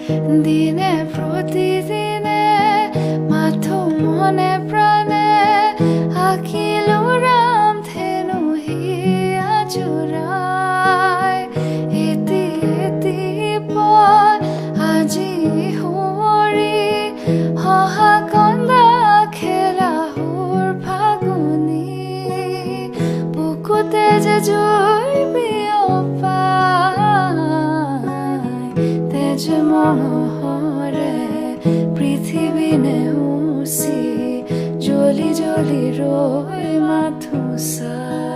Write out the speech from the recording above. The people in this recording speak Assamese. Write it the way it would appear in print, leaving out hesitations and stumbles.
দিনে প্ৰতিদিনে মাথো মনে প্ৰাণে আঁকিলো ৰাম ধেনু হিয়া জোৰাই এটি এটি পল আজি সুঁৱৰি হহা কন্দা খেলা সুৰ ফাগুনি বুকুতে যে জুই বিয়পাই তেজ মহৰে পৃথিৱী নেওচি জ্বলি জ্বলি ৰৈ মাথো চাই